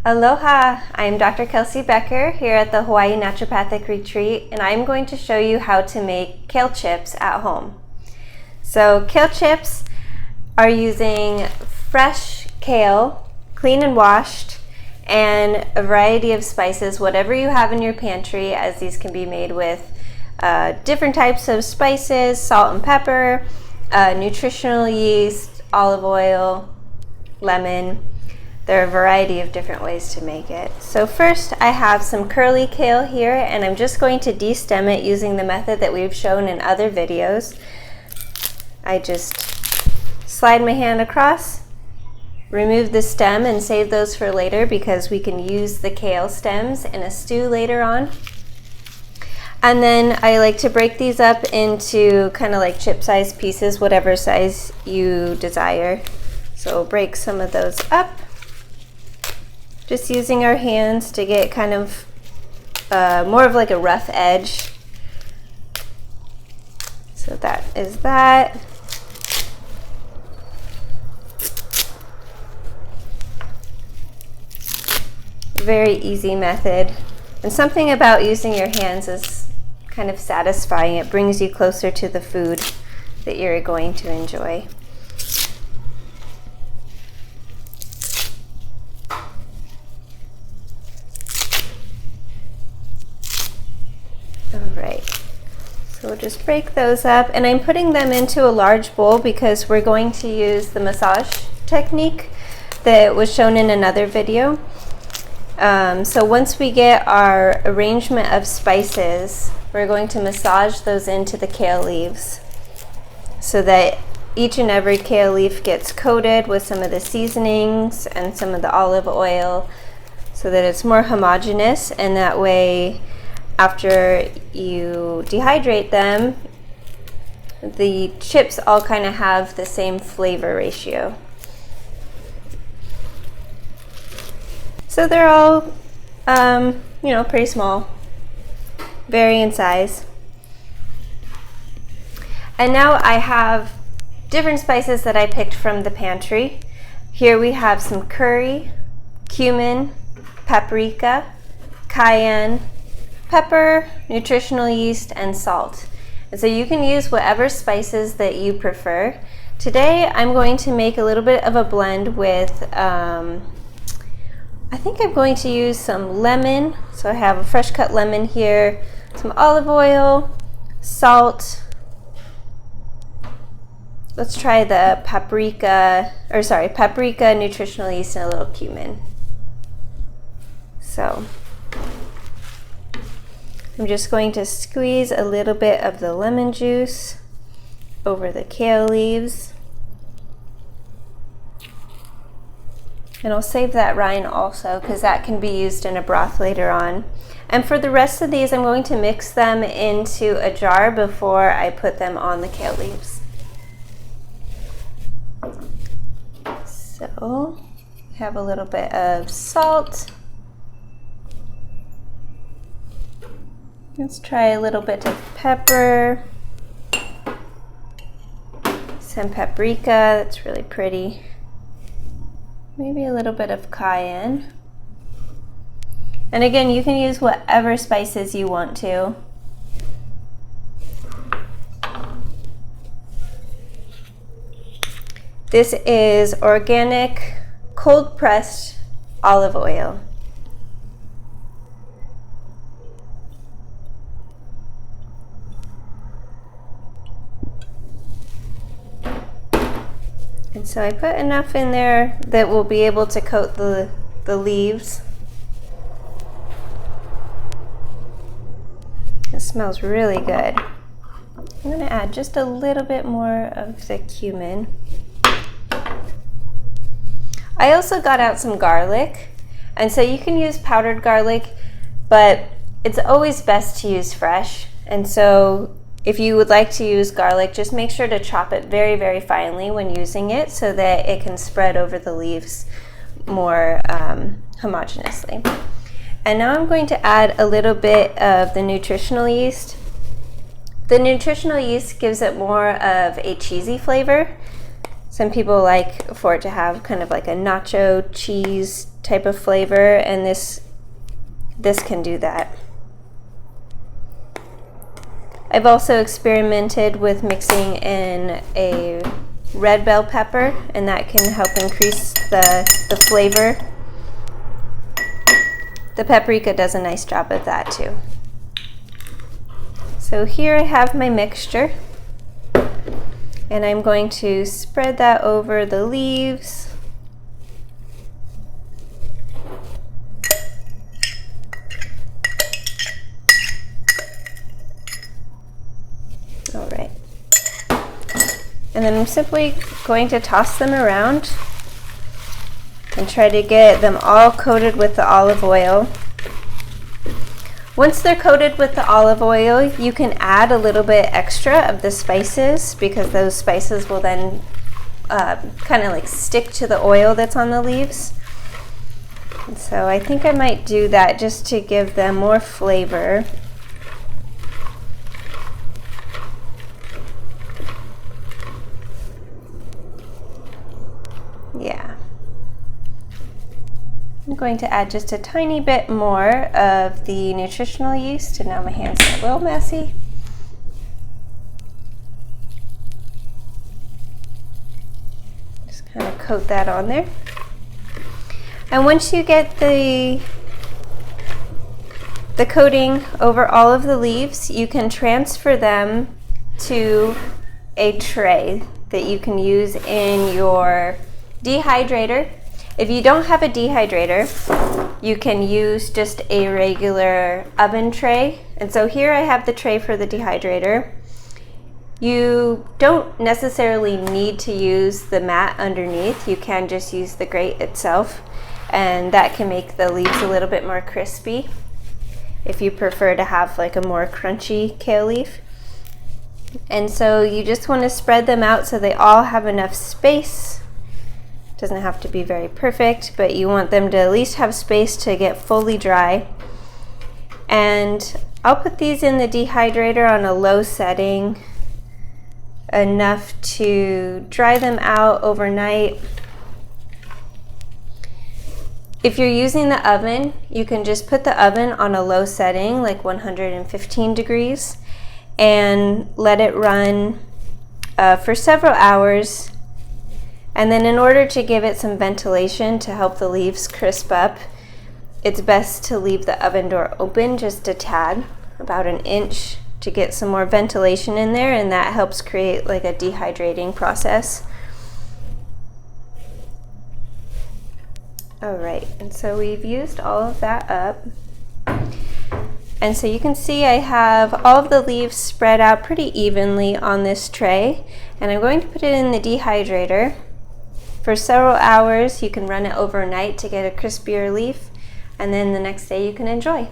Aloha! I'm Dr. Kelsey Becker here at the Hawaii Naturopathic Retreat, and I'm going to show you how to make kale chips at home. So kale chips are using fresh kale, clean and washed, and a variety of spices, whatever you have in your pantry, as these can be made with different types of spices, salt and pepper, nutritional yeast, olive oil, lemon. There are a variety of different ways to make it. So first I have some curly kale here, and I'm just going to destem it using the method that we've shown in other videos. I just slide my hand across, remove the stem, and save those for later because we can use the kale stems in a stew later on. And then I like to break these up into kind of like chip-sized pieces, whatever size you desire. So break some of those up, just using our hands to get kind of more of like a rough edge. So that is that. Very easy method. And something about using your hands is kind of satisfying. It brings you closer to the food that you're going to enjoy. Alright, so we'll just break those up, and I'm putting them into a large bowl because we're going to use the massage technique that was shown in another video. So once we get our arrangement of spices, we're going to massage those into the kale leaves so that each and every kale leaf gets coated with some of the seasonings and some of the olive oil so that it's more homogeneous, and that way after you dehydrate them, the chips all kind of have the same flavor ratio. So they're all, pretty small, vary in size. And now I have different spices that I picked from the pantry. Here we have some curry, cumin, paprika, cayenne, pepper, nutritional yeast, and salt. And so you can use whatever spices that you prefer. Today I'm going to make a little bit of a blend with, I think I'm going to use some lemon. So I have a fresh cut lemon here, some olive oil, salt. Let's try the paprika, nutritional yeast, and a little cumin. So I'm just going to squeeze a little bit of the lemon juice over the kale leaves. And I'll save that rind also because that can be used in a broth later on. And for the rest of these, I'm going to mix them into a jar before I put them on the kale leaves. So we have a little bit of salt. Let's try a little bit of pepper, some paprika, that's really pretty. Maybe a little bit of cayenne. And again, you can use whatever spices you want to. This is organic, cold pressed olive oil. And so I put enough in there that we'll be able to coat the leaves. It smells really good. I'm going to add just a little bit more of the cumin. I also got out some garlic, and so you can use powdered garlic, but it's always best to use fresh. And so if you would like to use garlic, just make sure to chop it very, very finely when using it so that it can spread over the leaves more homogeneously. And now I'm going to add a little bit of the nutritional yeast. The nutritional yeast gives it more of a cheesy flavor. Some people like for it to have kind of like a nacho cheese type of flavor, and this can do that. I've also experimented with mixing in a red bell pepper, and that can help increase the flavor. The paprika does a nice job of that too. So here I have my mixture, and I'm going to spread that over the leaves. All right. And then I'm simply going to toss them around and try to get them all coated with the olive oil. Once they're coated with the olive oil, you can add a little bit extra of the spices, because those spices will then kind of like stick to the oil that's on the leaves. And so I think I might do that just to give them more flavor. Yeah. I'm going to add just a tiny bit more of the nutritional yeast, and now my hands are a little messy. Just kind of coat that on there. And once you get the coating over all of the leaves, you can transfer them to a tray that you can use in your dehydrator. If you don't have a dehydrator, you can use just a regular oven tray. And so here I have the tray for the dehydrator. You don't necessarily need to use the mat underneath. You can just use the grate itself, and that can make the leaves a little bit more crispy if you prefer to have like a more crunchy kale leaf. And so you just want to spread them out so they all have enough space. Doesn't have to be very perfect, but you want them to at least have space to get fully dry. And I'll put these in the dehydrator on a low setting, enough to dry them out overnight. If you're using the oven, you can just put the oven on a low setting, like 115 degrees, and let it run for several hours. And then in order to give it some ventilation to help the leaves crisp up, it's best to leave the oven door open just a tad, about an inch, to get some more ventilation in there, and that helps create like a dehydrating process. All right, and so we've used all of that up. And so you can see I have all of the leaves spread out pretty evenly on this tray, and I'm going to put it in the dehydrator for several hours. You can run it overnight to get a crispier leaf, and then the next day you can enjoy.